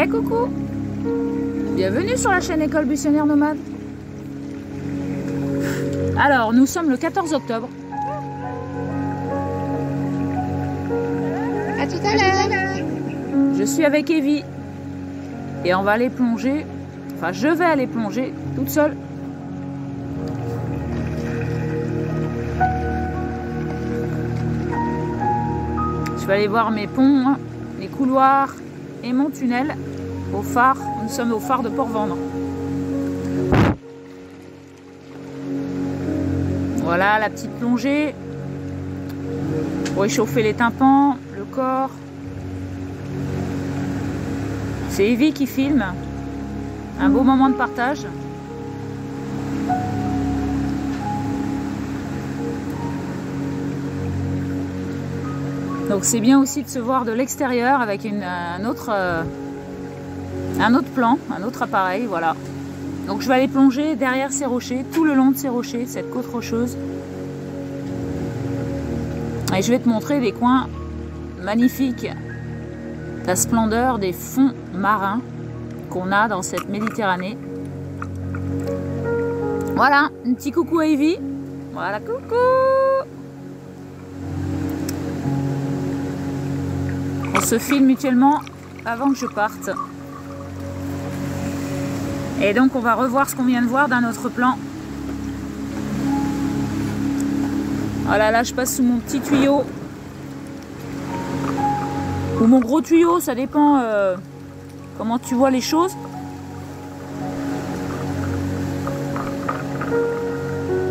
Hey coucou! Bienvenue sur la chaîne École Buissonnière Nomade. Alors, nous sommes le 14 octobre. À tout à l'heure. Je suis avec Evie. Et on va aller plonger. Enfin, je vais aller plonger toute seule. Je vais aller voir mes ponts, les couloirs et mon tunnel au phare. Nous sommes au phare de Port-Vendre. Voilà la petite plongée pour réchauffer les tympans, le corps. C'est Evie qui filme. Un beau moment de partage. Donc c'est bien aussi de se voir de l'extérieur avec un autre plan, un autre appareil, voilà. Donc je vais aller plonger derrière ces rochers, tout le long de ces rochers, cette côte rocheuse. Et je vais te montrer des coins magnifiques, la splendeur des fonds marins qu'on a dans cette Méditerranée. Voilà, un petit coucou à Evie. Voilà, coucou! On se filme mutuellement avant que je parte. Et donc on va revoir ce qu'on vient de voir d'un autre plan. Voilà, là je passe sous mon petit tuyau. Ou mon gros tuyau, ça dépend comment tu vois les choses.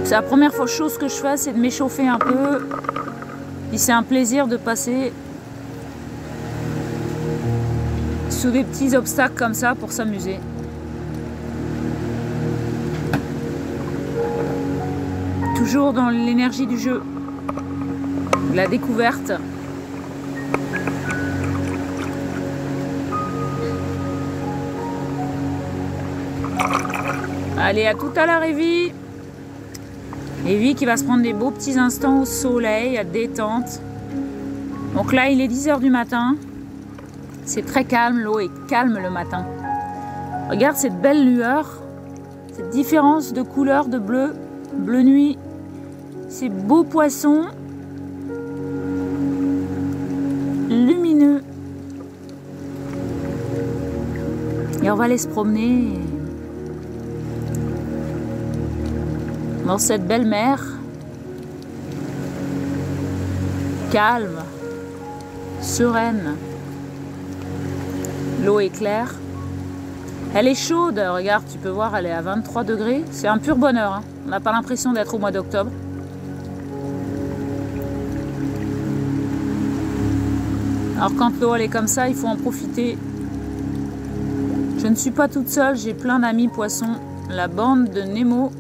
C'est la première chose que je fais, c'est de m'échauffer un peu. Puis c'est un plaisir de passer sous des petits obstacles comme ça pour s'amuser. Toujours dans l'énergie du jeu, la découverte. Allez, à tout à l'heure Evie. Evie qui va se prendre des beaux petits instants au soleil, à détente. Donc là il est 10 h du matin. C'est très calme, l'eau est calme le matin. Regarde cette belle lueur, cette différence de couleur de bleu, bleu nuit, ces beaux poissons lumineux. Et on va aller se promener dans cette belle mer, calme, sereine. L'eau est claire. Elle est chaude, regarde, tu peux voir, elle est à 23 degrés. C'est un pur bonheur, hein. On n'a pas l'impression d'être au mois d'octobre. Alors quand l'eau elle est comme ça, il faut en profiter. Je ne suis pas toute seule, j'ai plein d'amis poissons. La bande de Nemo.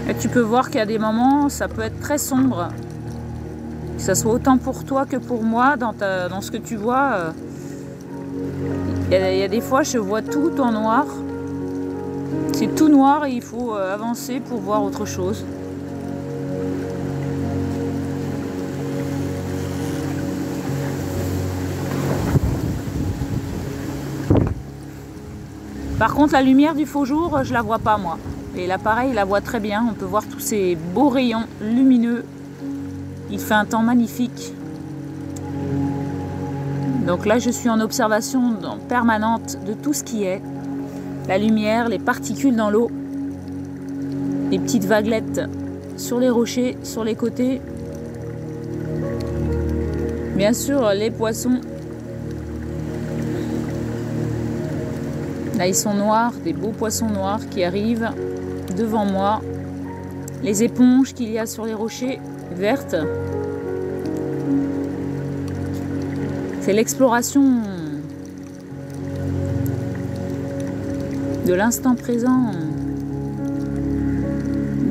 Et tu peux voir qu'il y a des moments, ça peut être très sombre. Que ça soit autant pour toi que pour moi, dans ce que tu vois. Il y a des fois, je vois tout en noir. C'est tout noir et il faut avancer pour voir autre chose. Par contre, la lumière du faux jour, je la vois pas moi. Et l'appareil la voit très bien, on peut voir tous ces beaux rayons lumineux. Il fait un temps magnifique. Donc là je suis en observation permanente de tout ce qui est. La lumière, les particules dans l'eau, les petites vaguelettes sur les rochers, sur les côtés. Bien sûr les poissons. Là ils sont noirs, des beaux poissons noirs qui arrivent devant moi, les éponges qu'il y a sur les rochers vertes. C'est l'exploration de l'instant présent.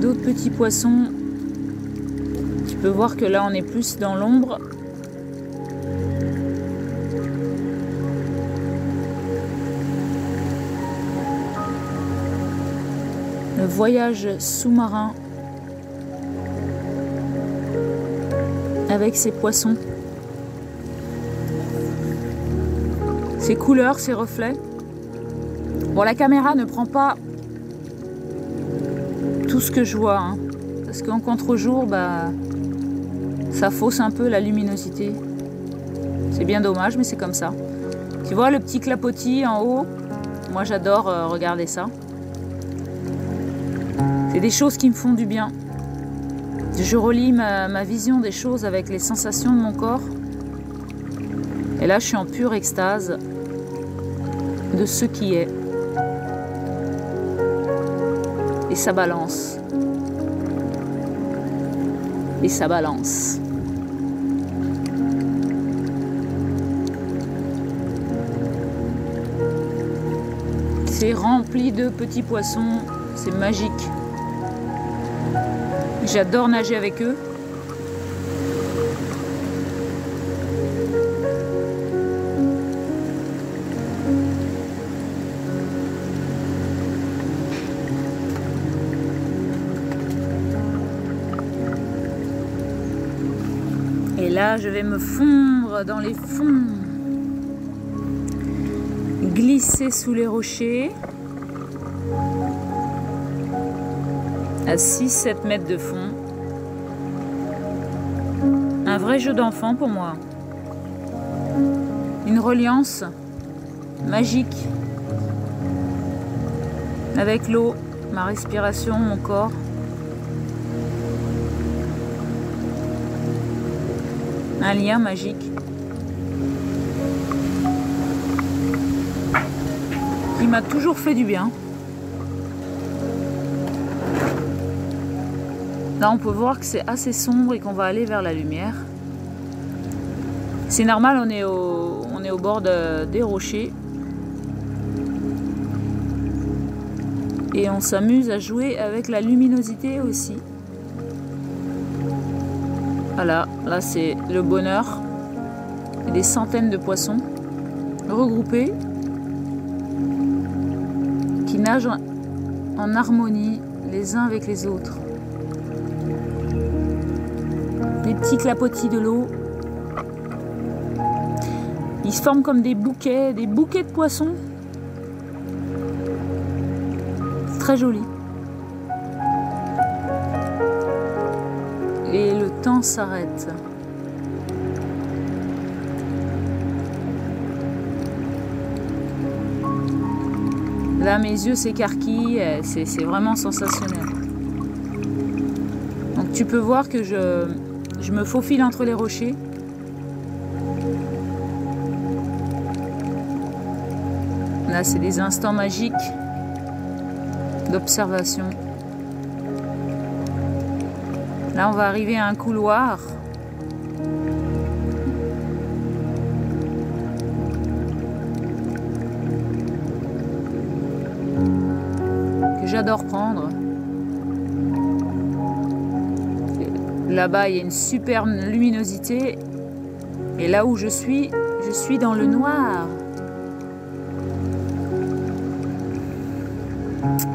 D'autres petits poissons. Tu peux voir que là on est plus dans l'ombre. Le voyage sous-marin avec ces poissons, ces couleurs, ces reflets. Bon, la caméra ne prend pas tout ce que je vois, hein, parce qu'en contre-jour, bah, ça fausse un peu la luminosité. C'est bien dommage, mais c'est comme ça. Tu vois le petit clapotis en haut? Moi, j'adore regarder ça. C'est des choses qui me font du bien. Je relie ma vision des choses avec les sensations de mon corps. Et là, je suis en pure extase de ce qui est. Et ça balance. Et ça balance. C'est rempli de petits poissons. C'est magique. J'adore nager avec eux. Et là, je vais me fondre dans les fonds. Glisser sous les rochers. À 6-7 mètres de fond. Un vrai jeu d'enfant pour moi. Une reliance magique avec l'eau, ma respiration, mon corps. Un lien magique qui m'a toujours fait du bien. Là, on peut voir que c'est assez sombre et qu'on va aller vers la lumière. C'est normal, on est au bord des rochers. Et on s'amuse à jouer avec la luminosité aussi. Voilà, là c'est le bonheur. Il y a des centaines de poissons regroupés qui nagent en harmonie les uns avec les autres. Des petits clapotis de l'eau. Ils se forment comme des bouquets de poissons. C'est très joli. Et le temps s'arrête. Là, mes yeux s'écarquillent. C'est vraiment sensationnel. Donc tu peux voir que je me faufile entre les rochers. Là, c'est des instants magiques d'observation. Là, on va arriver à un couloir. Que j'adore prendre. Là-bas, il y a une superbe luminosité. Et là où je suis dans le noir.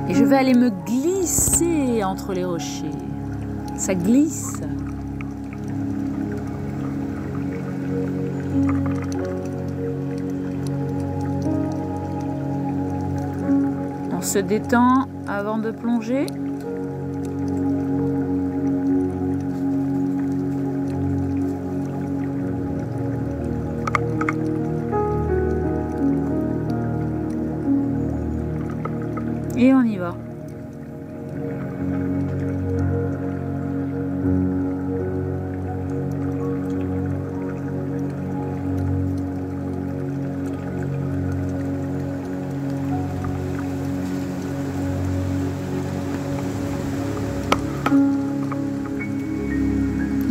Et je vais aller me glisser entre les rochers. Ça glisse. On se détend avant de plonger. Et on y va.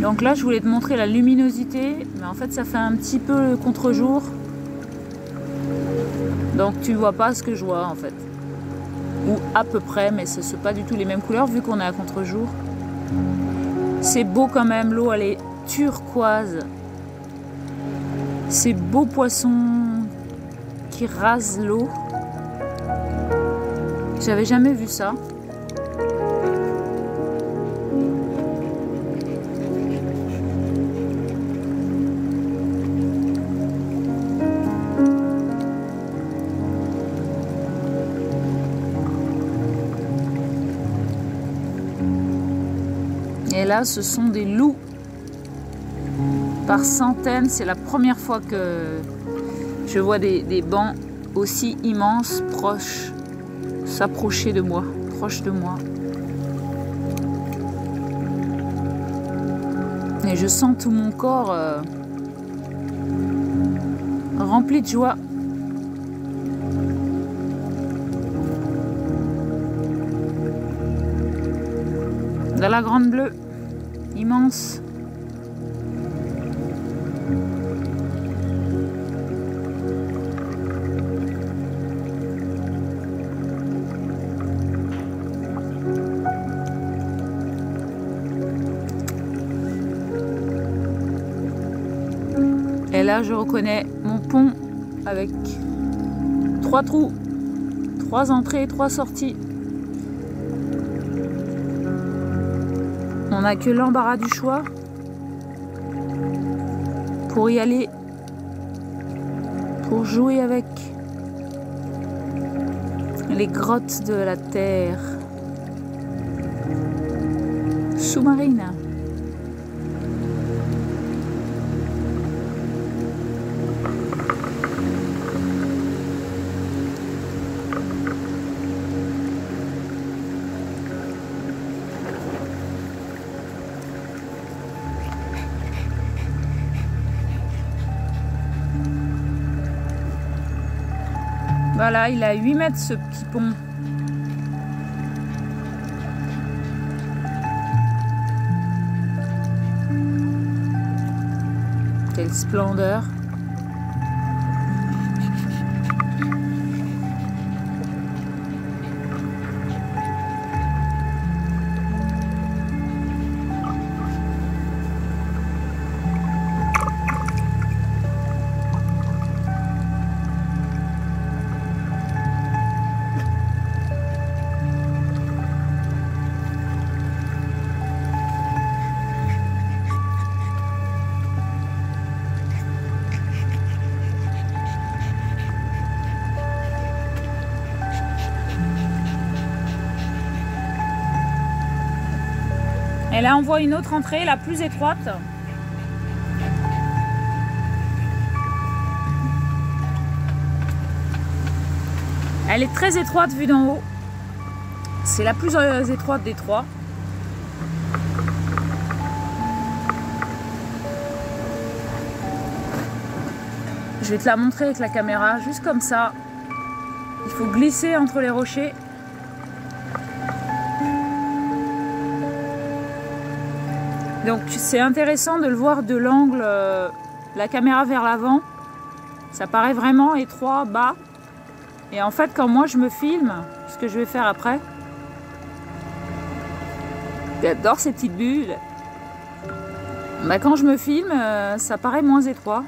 Donc là, je voulais te montrer la luminosité, mais en fait, ça fait un petit peu le contre-jour. Donc tu vois pas ce que je vois en fait. Ou à peu près, mais ce ne sont pas du tout les mêmes couleurs vu qu'on est à contre-jour. C'est beau quand même, l'eau elle est turquoise. Ces beaux poissons qui rasent l'eau. J'avais jamais vu ça. Et là, ce sont des loups par centaines. C'est la première fois que je vois des bancs aussi immenses, proches, s'approcher de moi, proches de moi. Et je sens tout mon corps rempli de joie. De la grande bleue, immense. Et là, je reconnais mon pont avec 3 trous, 3 entrées, 3 sorties. On n'a que l'embarras du choix pour y aller, pour jouer avec les grottes de la terre sous-marine. Voilà, il a 8 mètres ce petit pont. Quelle splendeur. Et là, on voit une autre entrée, la plus étroite. Elle est très étroite vue d'en haut. C'est la plus étroite des 3. Je vais te la montrer avec la caméra, juste comme ça. Il faut glisser entre les rochers. Donc c'est intéressant de le voir de l'angle, la caméra vers l'avant. Ça paraît vraiment étroit, bas. Et en fait, quand moi je me filme, ce que je vais faire après, j'adore ces petites bulles. Bah, quand je me filme, ça paraît moins étroit.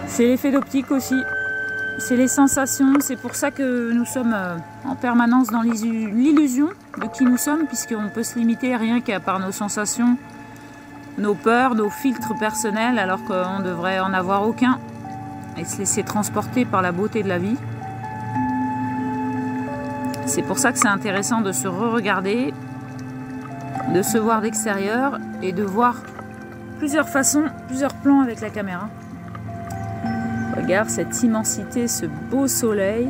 C'est l'effet d'optique aussi. C'est les sensations. C'est pour ça que nous sommes en permanence dans l'illusion de qui nous sommes, puisqu'on peut se limiter rien qu'à par nos sensations, nos peurs, nos filtres personnels, alors qu'on devrait en avoir aucun et se laisser transporter par la beauté de la vie. C'est pour ça que c'est intéressant de se re-regarder, de se voir d'extérieur et de voir plusieurs façons, plusieurs plans avec la caméra. Regarde cette immensité, ce beau soleil.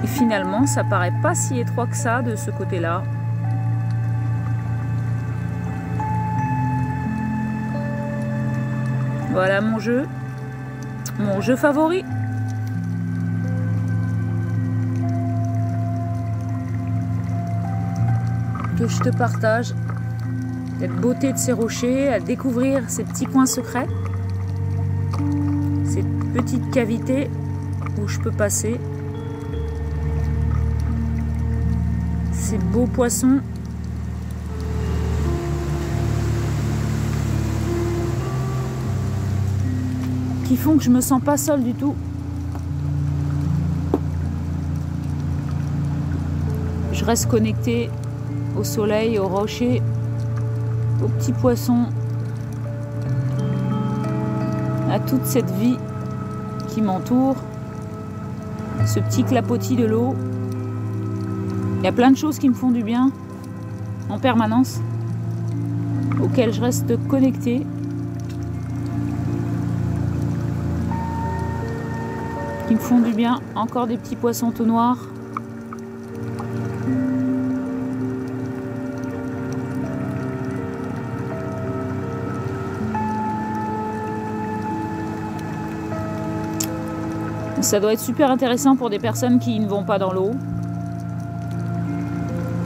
Et finalement, ça paraît pas si étroit que ça de ce côté-là. Voilà mon jeu favori. Que je te partage. Cette beauté de ces rochers, à découvrir ces petits coins secrets. Cette petite cavité où je peux passer. Ces beaux poissons. Qui font que je me sens pas seule du tout. Je reste connectée au soleil, aux rochers, aux petits poissons, à toute cette vie qui m'entoure, ce petit clapotis de l'eau. Il y a plein de choses qui me font du bien en permanence, auxquelles je reste connectée. Qui me font du bien. Encore des petits poissons tout noirs. Ça doit être super intéressant pour des personnes qui ne vont pas dans l'eau,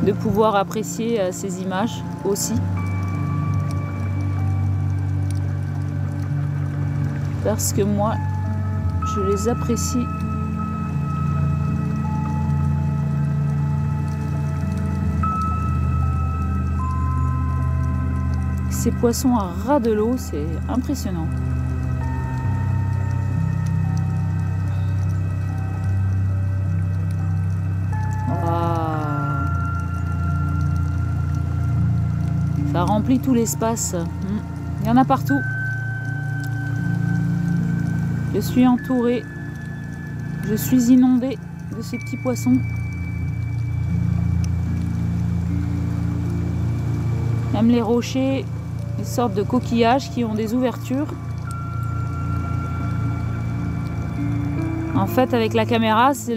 de pouvoir apprécier ces images aussi. Parce que moi, je les apprécie. Ces poissons à ras de l'eau, c'est impressionnant. Ça remplit tout l'espace. Il y en a partout. Je suis entourée. Je suis inondée de ces petits poissons. Même les rochers, des sortes de coquillages qui ont des ouvertures. En fait, avec la caméra, c'est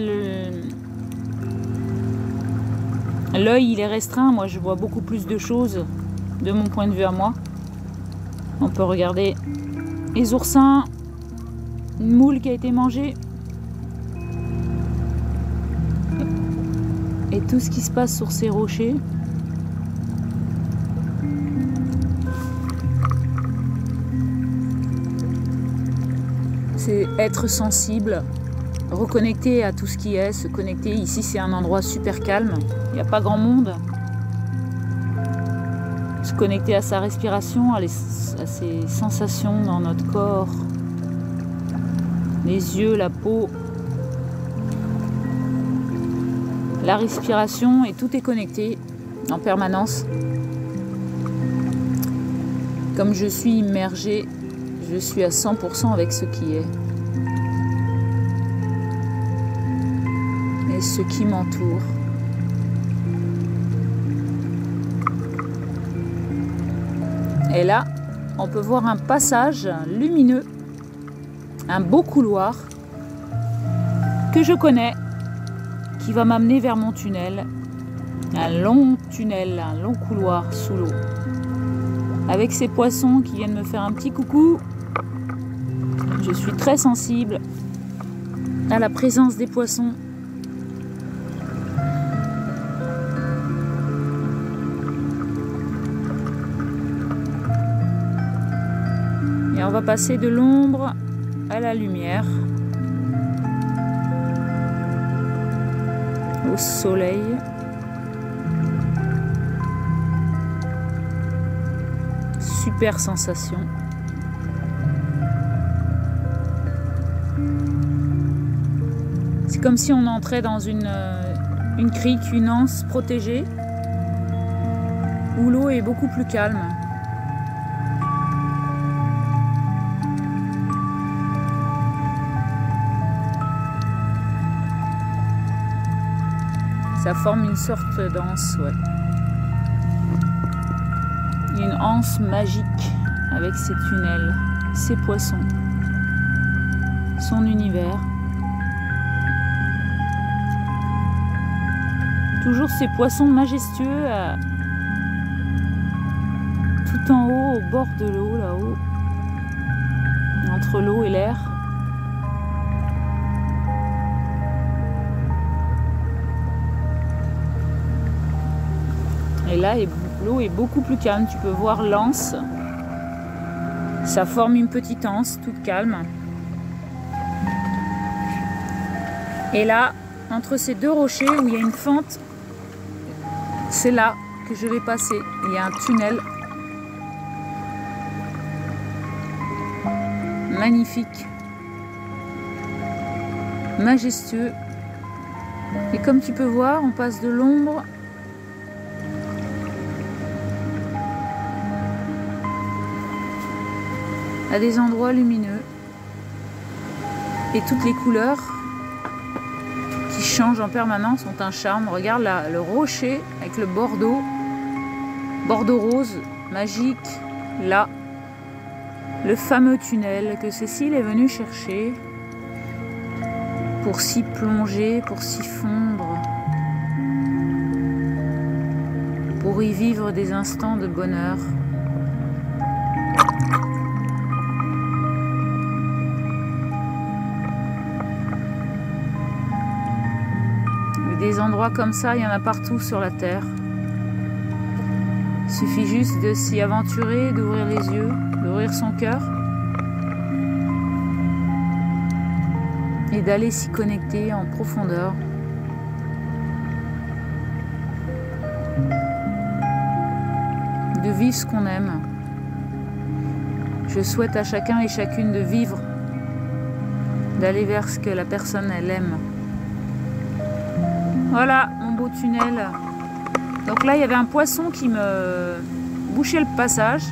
l'œil, il est restreint. Moi, je vois beaucoup plus de choses de mon point de vue à moi. On peut regarder les oursins, une moule qui a été mangée et tout ce qui se passe sur ces rochers. C'est être sensible, reconnecter à tout ce qui est, se connecter. Ici, c'est un endroit super calme, il n'y a pas grand monde. Se connecter à sa respiration, à ses sensations dans notre corps, les yeux, la peau, la respiration, et tout est connecté en permanence. Comme je suis immergée, je suis à 100% avec ce qui est et ce qui m'entoure. Et là, on peut voir un passage lumineux, un beau couloir que je connais, qui va m'amener vers mon tunnel. Un long tunnel, un long couloir sous l'eau. Avec ces poissons qui viennent me faire un petit coucou. Je suis très sensible à la présence des poissons. Et on va passer de l'ombre à la lumière, au soleil. Super sensation. C'est comme si on entrait dans une crique, une anse protégée, où l'eau est beaucoup plus calme. Ça forme une sorte d'anse, ouais. Une anse magique avec ses tunnels, ses poissons, son univers. Toujours ces poissons majestueux tout en haut, au bord de l'eau, là-haut, entre l'eau et l'air. Et là, l'eau est beaucoup plus calme. Tu peux voir l'anse. Ça forme une petite anse toute calme. Et là, entre ces deux rochers où il y a une fente, c'est là que je vais passer. Il y a un tunnel magnifique, majestueux. Et comme tu peux voir, on passe de l'ombre à des endroits lumineux et toutes les couleurs qui changent en permanence, ont un charme. Regarde là, le rocher avec le bordeaux rose, magique. Là, le fameux tunnel que Cécile est venue chercher pour s'y plonger, pour s'y fondre, pour y vivre des instants de bonheur. Des endroits comme ça, il y en a partout sur la Terre. Il suffit juste de s'y aventurer, d'ouvrir les yeux, d'ouvrir son cœur et d'aller s'y connecter en profondeur. De vivre ce qu'on aime. Je souhaite à chacun et chacune de vivre, d'aller vers ce que la personne elle aime. Voilà mon beau tunnel. Donc là il y avait un poisson qui me bouchait le passage.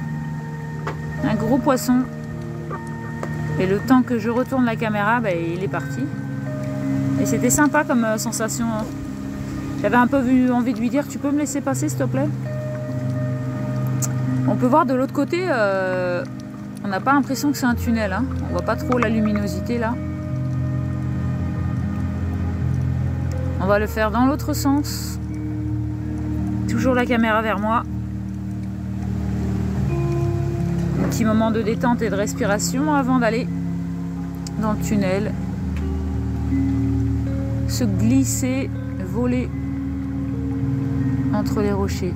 Un gros poisson. Et le temps que je retourne la caméra, il est parti. Et c'était sympa comme sensation. J'avais un peu envie de lui dire, tu peux me laisser passer s'il te plaît? On peut voir de l'autre côté, on n'a pas l'impression que c'est un tunnel. Hein. On voit pas trop la luminosité là. On va le faire dans l'autre sens. Toujours la caméra vers moi. Un petit moment de détente et de respiration avant d'aller dans le tunnel. Se glisser, voler entre les rochers.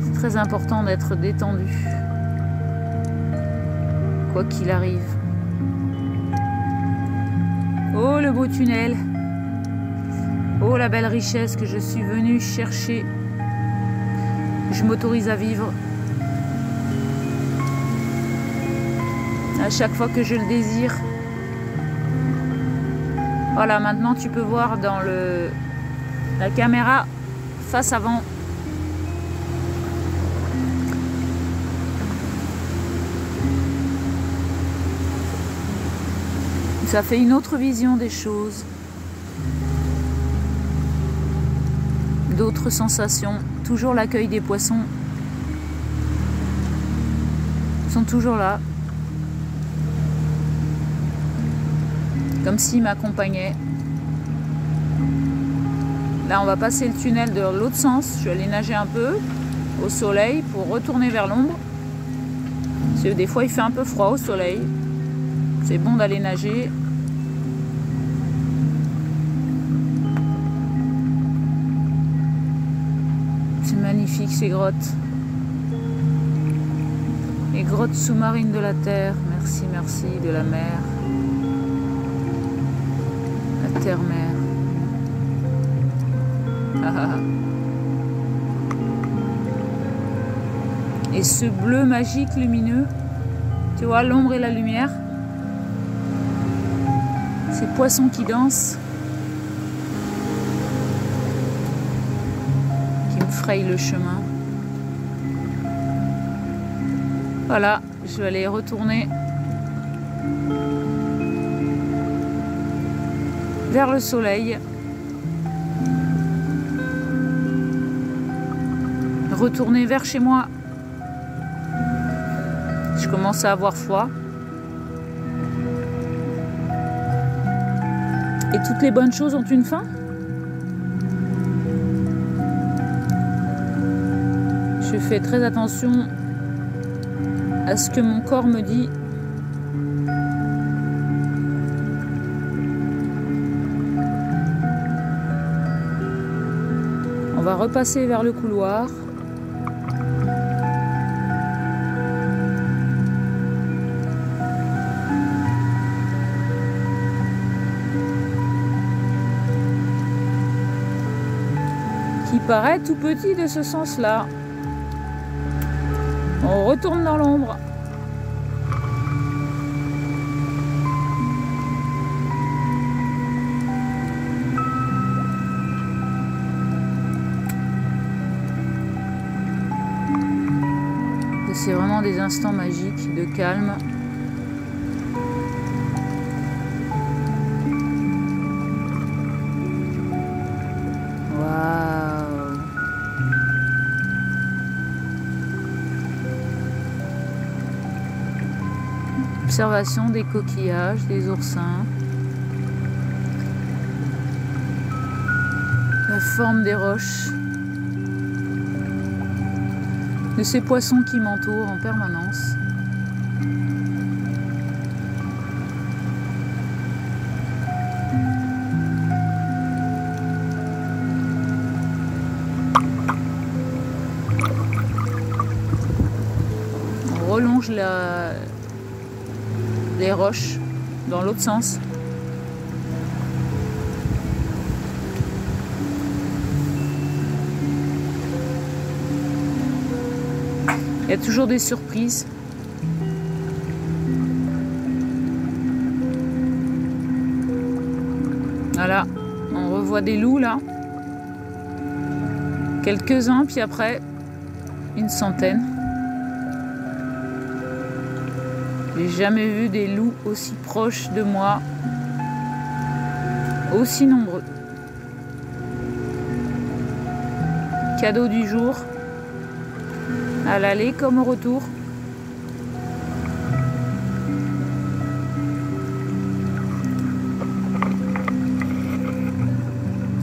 C'est très important d'être détendu. Quoi qu'il arrive. Oh le beau tunnel. Oh la belle richesse que je suis venue chercher. Je m'autorise à vivre. À chaque fois que je le désire. Voilà, maintenant tu peux voir dans la caméra face avant. Ça fait une autre vision des choses, d'autres sensations. Toujours l'accueil des poissons. Ils sont toujours là. Comme s'ils m'accompagnaient. Là, on va passer le tunnel de l'autre sens. Je vais aller nager un peu au soleil pour retourner vers l'ombre. Parce que des fois, il fait un peu froid au soleil. C'est bon d'aller nager. C'est magnifique ces grottes. Les grottes sous-marines de la terre. Merci, merci de la mer. La terre-mère. Et ce bleu magique lumineux. Tu vois l'ombre et la lumière. Ces poissons qui dansent, qui me frayent le chemin. Voilà, je vais aller retourner vers le soleil. Retourner vers chez moi. Je commence à avoir froid. Et toutes les bonnes choses ont une fin. Je fais très attention à ce que mon corps me dit. On va repasser vers le couloir. Qui paraît tout petit de ce sens-là. On retourne dans l'ombre. C'est vraiment des instants magiques de calme, Observation des coquillages, des oursins. La forme des roches. De ces poissons qui m'entourent en permanence. On relonge les roches dans l'autre sens. Il y a toujours des surprises. Voilà, on revoit des loups là. Quelques-uns, puis après, une centaine. J'ai jamais vu des loups aussi proches de moi, aussi nombreux. Cadeau du jour, à l'aller comme au retour.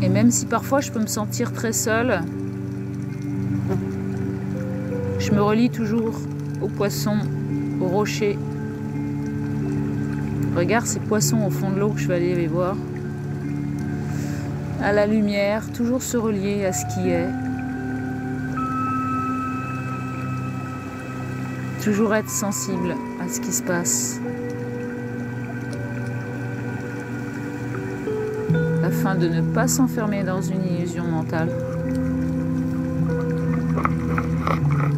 Et même si parfois je peux me sentir très seule, je me relie toujours aux poissons, aux rochers. Regarde ces poissons au fond de l'eau que je vais aller les voir. À la lumière, toujours se relier à ce qui est. Toujours être sensible à ce qui se passe. Afin de ne pas s'enfermer dans une illusion mentale.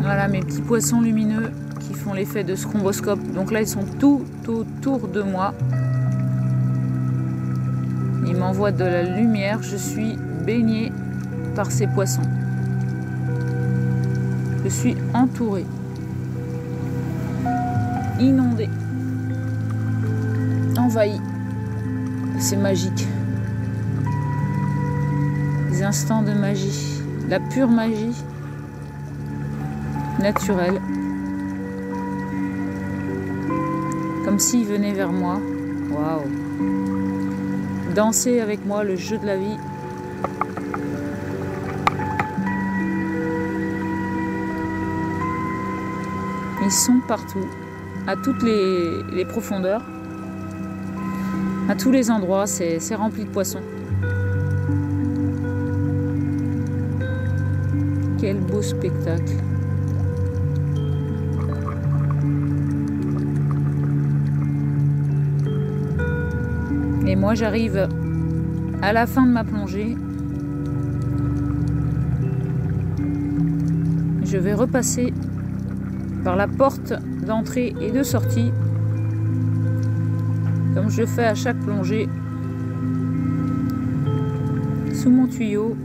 Voilà mes petits poissons lumineux qui font l'effet de stromboscope. Donc là, ils sont tout autour de moi. Ils m'envoient de la lumière. Je suis baignée par ces poissons. Je suis entourée. Inondée. Envahie. C'est magique. Des instants de magie. La pure magie. Naturelle. Comme s'il venait vers moi. Waouh. Danser avec moi le jeu de la vie. Ils sont partout, à toutes les profondeurs, à tous les endroits, c'est rempli de poissons. Quel beau spectacle. Et moi j'arrive à la fin de ma plongée. Je vais repasser par la porte d'entrée et de sortie, comme je fais à chaque plongée, sous mon tuyau.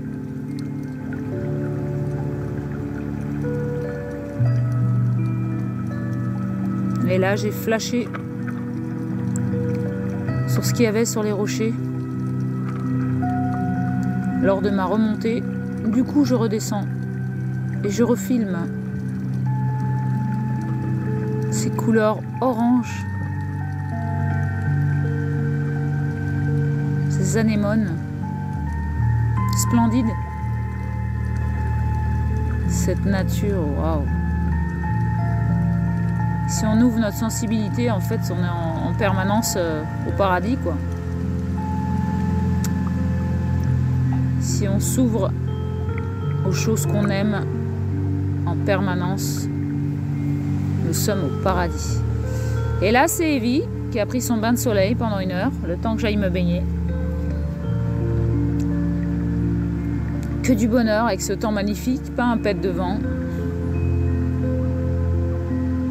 Et là j'ai flashé sur ce qu'il y avait sur les rochers lors de ma remontée. Du coup je redescends et je refilme ces couleurs orange, ces anémones splendides, cette nature, waouh. Si on ouvre notre sensibilité, en fait, on est en permanence au paradis, quoi. Si on s'ouvre aux choses qu'on aime en permanence, nous sommes au paradis. Et là, c'est Evie qui a pris son bain de soleil pendant 1 heure, le temps que j'aille me baigner. Que du bonheur avec ce temps magnifique, pas un pet de vent.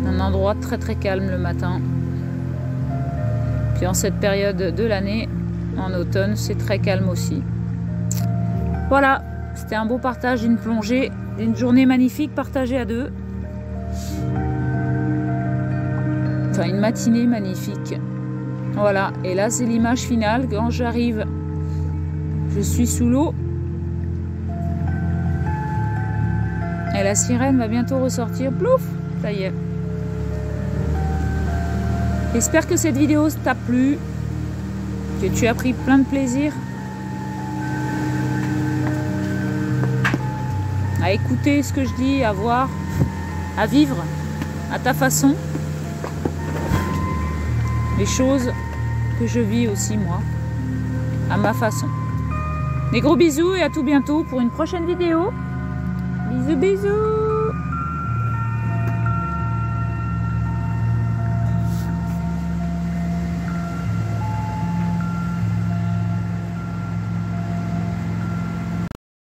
Un endroit très très calme le matin. Puis en cette période de l'année, en automne, c'est très calme aussi. Voilà, c'était un beau partage d'une plongée, d'une journée magnifique partagée à 2. Enfin, une matinée magnifique. Voilà, et là c'est l'image finale. Quand j'arrive, je suis sous l'eau. Et la sirène va bientôt ressortir. Plouf, ça y est. J'espère que cette vidéo t'a plu, que tu as pris plein de plaisir à écouter ce que je dis, à voir, à vivre à ta façon les choses que je vis aussi moi, à ma façon. Des gros bisous et à tout bientôt pour une prochaine vidéo. Bisous bisous.